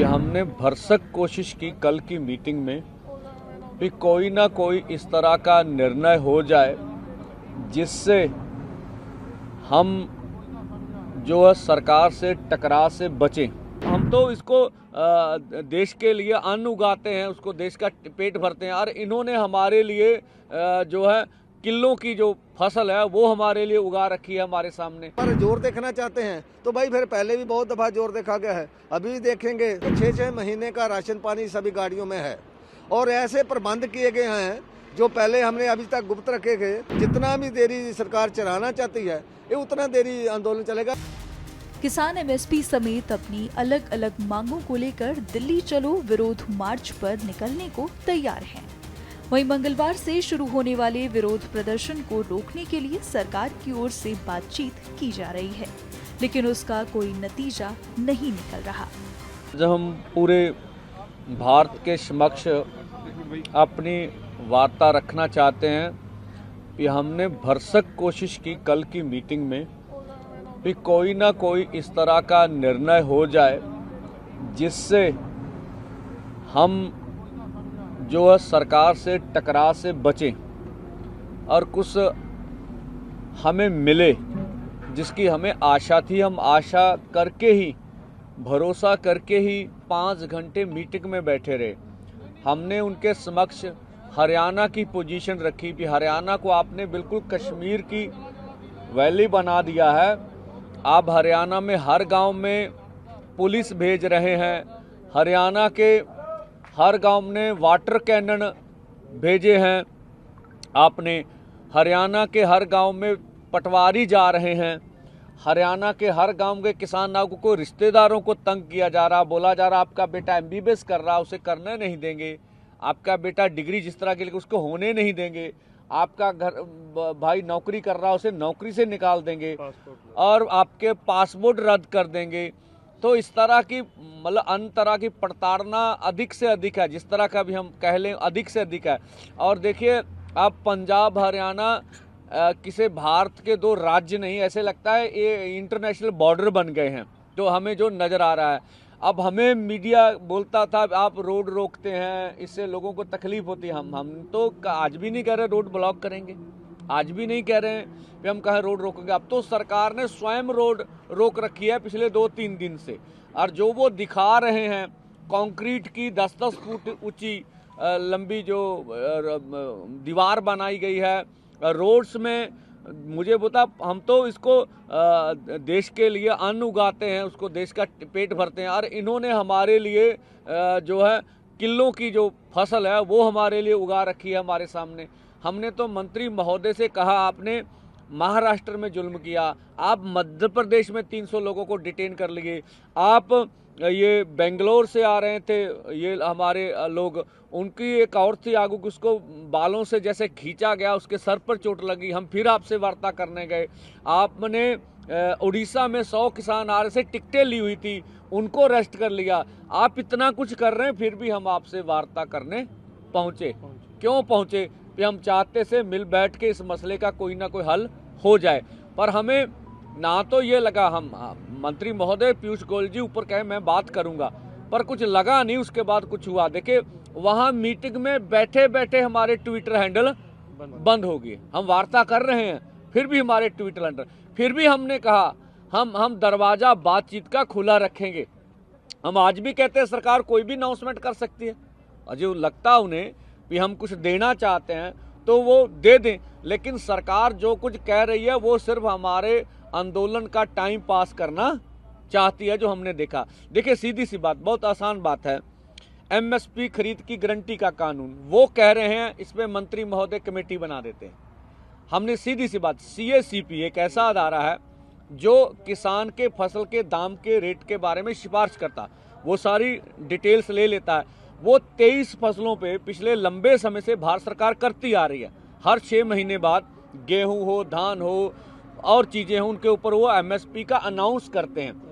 हमने भरसक कोशिश की कल की मीटिंग में कि कोई ना कोई इस तरह का निर्णय हो जाए जिससे हम जो है सरकार से टकराव से बचें। हम तो इसको देश के लिए अन्न उगाते हैं, उसको देश का पेट भरते हैं, और इन्होंने हमारे लिए जो है किलों की जो फसल है वो हमारे लिए उगा रखी है हमारे सामने। पर जोर देखना चाहते हैं तो भाई फिर पहले भी बहुत दफा जोर देखा गया है, अभी भी देखेंगे। 6-6 महीने का राशन पानी सभी गाड़ियों में है और ऐसे प्रबंध किए गए हैं जो पहले हमने अभी तक गुप्त रखे गए। जितना भी देरी सरकार चलाना चाहती है ये उतना देरी आंदोलन चलेगा। किसान एमएसपी समेत अपनी अलग अलग मांगों को लेकर दिल्ली चलो विरोध मार्च पर निकलने को तैयार हैं। वहीं मंगलवार से शुरू होने वाले विरोध प्रदर्शन को रोकने के लिए सरकार की ओर से बातचीत की जा रही है, लेकिन उसका कोई नतीजा नहीं निकल रहा। जब हम पूरे भारत के समक्ष अपनी वार्ता रखना चाहते हैं कि हमने भरसक कोशिश की कल की मीटिंग में कि कोई ना कोई इस तरह का निर्णय हो जाए जिससे हम जो है सरकार से टकराव से बचें और कुछ हमें मिले जिसकी हमें आशा थी। हम आशा करके ही, भरोसा करके ही 5 घंटे मीटिंग में बैठे रहे। हमने उनके समक्ष हरियाणा की पोजीशन रखी कि हरियाणा को आपने बिल्कुल कश्मीर की वैली बना दिया है। आप हरियाणा में हर गांव में पुलिस भेज रहे हैं, हरियाणा के हर गांव में वाटर कैनन भेजे हैं आपने, हरियाणा के हर गांव में पटवारी जा रहे हैं, हरियाणा के हर गांव के किसानों को रिश्तेदारों को तंग किया जा रहा, बोला जा रहा आपका बेटा एमबीबीएस कर रहा उसे करने नहीं देंगे, आपका बेटा डिग्री जिस तरह के लिए उसको होने नहीं देंगे, आपका घर भाई नौकरी कर रहा उसे नौकरी से निकाल देंगे और आपके पासपोर्ट रद्द कर देंगे। तो इस तरह की मतलब अन्य तरह की प्रताड़ना अधिक से अधिक है, जिस तरह का भी हम कह लें अधिक से अधिक है। और देखिए अब पंजाब हरियाणा किसी भारत के 2 राज्य नहीं, ऐसे लगता है ये इंटरनेशनल बॉर्डर बन गए हैं तो हमें जो नज़र आ रहा है। अब हमें मीडिया बोलता था आप रोड रोकते हैं इससे लोगों को तकलीफ होती है। हम तो आज भी नहीं कह रहे रोड ब्लॉक करेंगे, आज भी नहीं कह रहे हैं कि हम कहें रोड रोकेंगे। अब तो सरकार ने स्वयं रोड रोक रखी है पिछले 2-3 दिन से, और जो वो दिखा रहे हैं कंक्रीट की 10-10 फुट ऊंची लंबी जो दीवार बनाई गई है रोड्स में, मुझे बता हम तो इसको देश के लिए अन्न उगाते हैं, उसको देश का पेट भरते हैं, और इन्होंने हमारे लिए जो है किलों की जो फसल है वो हमारे लिए उगा रखी है हमारे सामने। हमने तो मंत्री महोदय से कहा आपने महाराष्ट्र में जुल्म किया, आप मध्य प्रदेश में 300 लोगों को डिटेन कर लिए, आप ये बेंगलोर से आ रहे थे ये हमारे लोग, उनकी एक और थी आगू उसको बालों से जैसे खींचा गया, उसके सर पर चोट लगी, हम फिर आपसे वार्ता करने गए। आपने उड़ीसा में 100 किसान आ रहे से टिकटें ली हुई थी उनको अरेस्ट कर लिया। आप इतना कुछ कर रहे हैं फिर भी हम आपसे वार्ता करने पहुँचे। क्यों पहुँचे? कि हम चाहते से मिल बैठ के इस मसले का कोई ना कोई हल हो जाए। पर हमें ना तो ये लगा, हम मंत्री महोदय पीयूष गोयल जी ऊपर कहे मैं बात करूंगा, पर कुछ लगा नहीं, उसके बाद कुछ हुआ। देखिए वहां मीटिंग में बैठे बैठे हमारे ट्विटर हैंडल बंद हो गए। हम वार्ता कर रहे हैं फिर भी हमारे ट्विटर हैंडल, फिर भी हमने कहा हम दरवाजा बातचीत का खुला रखेंगे। हम आज भी कहते हैं सरकार कोई भी अनाउंसमेंट कर सकती है, अजय लगता उन्हें कि हम कुछ देना चाहते हैं तो वो दे दें, लेकिन सरकार जो कुछ कह रही है वो सिर्फ हमारे आंदोलन का टाइम पास करना चाहती है, जो हमने देखा। देखिए सीधी सी बात, बहुत आसान बात है, एमएसपी खरीद की गारंटी का कानून वो कह रहे हैं इसमें मंत्री महोदय कमेटी बना देते हैं। हमने सीधी सी बात, सीएसीपी एक ऐसा अदारा है जो किसान के फसल के दाम के रेट के बारे में सिफारिश करता, वो सारी डिटेल्स ले लेता है। वो 23 फसलों पे पिछले लंबे समय से भारत सरकार करती आ रही है, हर 6 महीने बाद गेहूं हो, धान हो और चीजें हों, उनके ऊपर वो एमएसपी का अनाउंस करते हैं।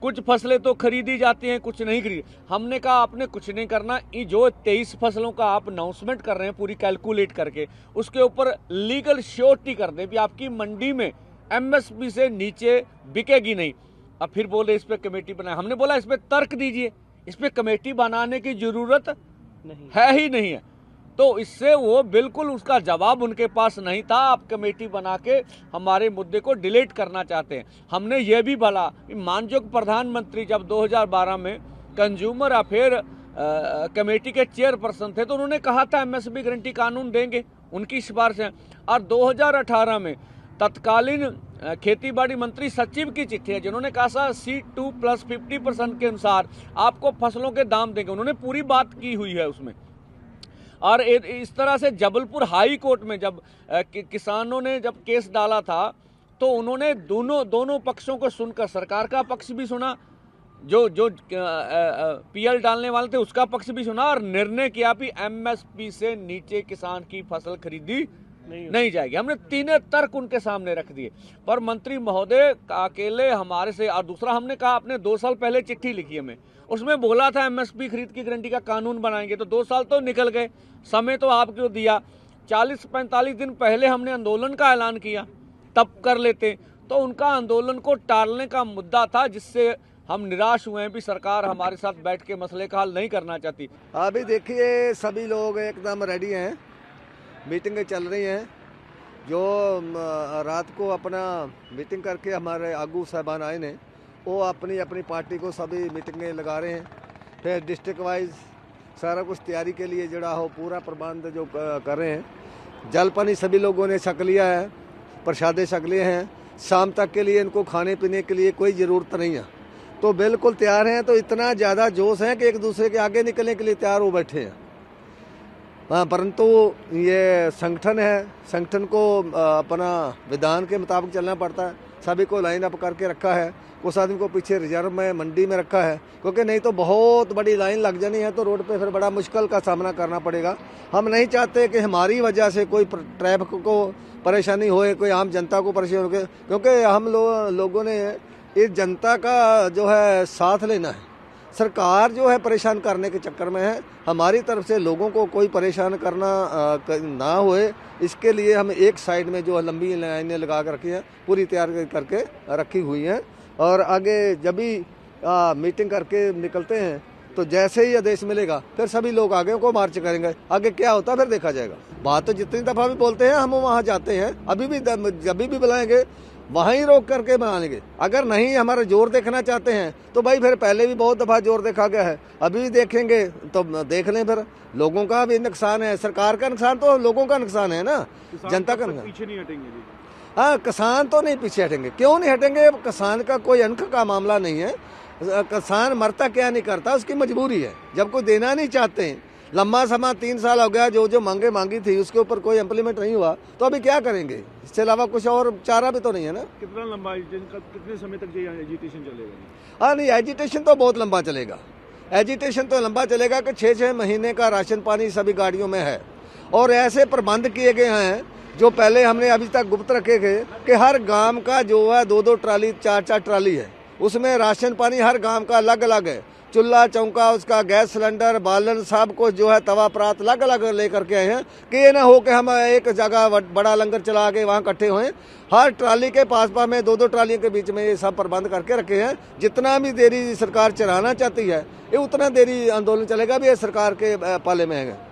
कुछ फसलें तो खरीदी जाती हैं, कुछ नहीं खरीदी। हमने कहा आपने कुछ नहीं करना, ये जो 23 फसलों का आप अनाउंसमेंट कर रहे हैं पूरी कैलकुलेट करके, उसके ऊपर लीगल श्योरिटी कर दें कि आपकी मंडी में एमएसपी से नीचे बिकेगी नहीं। अब फिर बोल रहे इस पे कमेटी बनाए। हमने बोला इस पे तर्क दीजिए, इस पे कमेटी बनाने की जरूरत नहीं है ही नहीं है। तो इससे वो बिल्कुल उसका जवाब उनके पास नहीं था। आप कमेटी बना के हमारे मुद्दे को डिलीट करना चाहते हैं। हमने ये भी बोला कि माननीय प्रधानमंत्री जब 2012 में कंज्यूमर अफेयर कमेटी के चेयरपर्सन थे तो उन्होंने कहा था एमएसपी गारंटी कानून देंगे, उनकी सिफारिश है। और 2018 में तत्कालीन खेती बाड़ी मंत्री सचिव की चिट्ठी है जिन्होंने कहा था C2 + 50% के अनुसार आपको फसलों के दाम देंगे। उन्होंने पूरी बात की हुई है उसमें। और इस तरह से जबलपुर हाई कोर्ट में जब किसानों ने जब केस डाला था तो उन्होंने दोनों पक्षों को सुनकर सरकार का पक्ष भी सुना, जो पीएल डालने वाले थे उसका पक्ष भी सुना और निर्णय किया कि एमएसपी से नीचे किसान की फसल खरीदी नहीं जाएगी। हमने तीनों तर्क उनके सामने रख दिए, पर मंत्री महोदय अकेले हमारे से। और दूसरा हमने कहा आपने 2 साल पहले चिट्ठी लिखी हमें, उसमें बोला था एमएसपी खरीद की गारंटी का कानून बनाएंगे। तो 2 साल तो निकल गए, समय तो आपको दिया। 40-45 दिन पहले हमने आंदोलन का ऐलान किया, तब कर लेते। तो उनका आंदोलन को टालने का मुद्दा था जिससे हम निराश हुए हैं भी सरकार हमारे साथ बैठ के मसले का हल नहीं करना चाहती। अभी देखिए सभी लोग एकदम रेडी हैं, मीटिंगें चल रही हैं। जो रात को अपना मीटिंग करके हमारे आगू साहबान आए ने वो अपनी अपनी पार्टी को सभी मीटिंगें लगा रहे हैं। फिर डिस्ट्रिक्ट वाइज सारा कुछ तैयारी के लिए जड़ा हो पूरा प्रबंध जो कर रहे हैं। जल पानी सभी लोगों ने छक लिया है, प्रसादे छक लिए हैं। शाम तक के लिए इनको खाने पीने के लिए कोई ज़रूरत नहीं है, तो बिल्कुल तैयार हैं। तो इतना ज़्यादा जोश है कि एक दूसरे के आगे निकलने के लिए तैयार हो बैठे हैं। परंतु ये संगठन है, संगठन को अपना विधान के मुताबिक चलना पड़ता है। सभी को लाइन अप करके रखा है, कुछ आदमी को पीछे रिजर्व में मंडी में रखा है, क्योंकि नहीं तो बहुत बड़ी लाइन लग जानी है तो रोड पे फिर बड़ा मुश्किल का सामना करना पड़ेगा। हम नहीं चाहते कि हमारी वजह से कोई ट्रैफिक को परेशानी होए, कोई आम जनता को परेशानी हो, क्योंकि हम लोगों ने इस जनता का जो है साथ लेना है। सरकार जो है परेशान करने के चक्कर में है। हमारी तरफ से लोगों को कोई परेशान करना ना होए, इसके लिए हम एक साइड में जो लंबी लाइनें लगा कर रखी हैं, पूरी तैयार करके रखी हुई हैं। और आगे जब भी मीटिंग करके निकलते हैं तो जैसे ही आदेश मिलेगा फिर सभी लोग आगे को मार्च करेंगे। आगे क्या होता है फिर देखा जाएगा। बात तो जितनी दफ़ा भी बोलते हैं हम वहाँ जाते हैं, अभी भी जब भी बुलाएंगे वहीं रोक करके बनाएंगे। अगर नहीं हमारा जोर देखना चाहते हैं तो भाई फिर पहले भी बहुत दफ़ा जोर देखा गया है, अभी भी देखेंगे तो देख लें। फिर लोगों का भी नुकसान है, सरकार का नुकसान तो लोगों का नुकसान है ना, जनता का नुकसान। पीछे नहीं हटेंगे। हाँ, किसान तो नहीं पीछे हटेंगे। क्यों नहीं हटेंगे? किसान का कोई अंक का मामला नहीं है। किसान मरता क्या नहीं करता, उसकी मजबूरी है। जब कोई देना नहीं चाहते हैं, लंबा समय 3 साल हो गया, जो मांगी थी उसके ऊपर कोई इम्प्लीमेंट नहीं हुआ, तो अभी क्या करेंगे? इससे अलावा कुछ और चारा भी तो नहीं है ना। कितना लंबा कितने समय तक ये एजिटेशन चलेगा? हाँ नहीं, एजिटेशन तो बहुत लंबा चलेगा। एजिटेशन तो लंबा चलेगा कि 6-6 महीने का राशन पानी सभी गाड़ियों में है। और ऐसे प्रबंध किए गए हैं जो पहले हमने अभी तक गुप्त रखे थे कि हर गांव का जो है 2-2 ट्राली 4-4 ट्राली है, उसमें राशन पानी हर गांव का अलग अलग है। चूल्हा चौंका, उसका गैस सिलेंडर, बालन, सब कुछ जो है तवा परात अलग अलग लेकर के आए हैं कि ये ना हो कि हम एक जगह बड़ा लंगर चला के वहाँ इकट्ठे हुए। हर ट्राली के पास में 2-2 ट्रालियों के बीच में ये सब प्रबंध करके रखे हैं। जितना भी देरी सरकार चलाना चाहती है ये उतना देरी आंदोलन चलेगा भी, ये सरकार के पाले में है।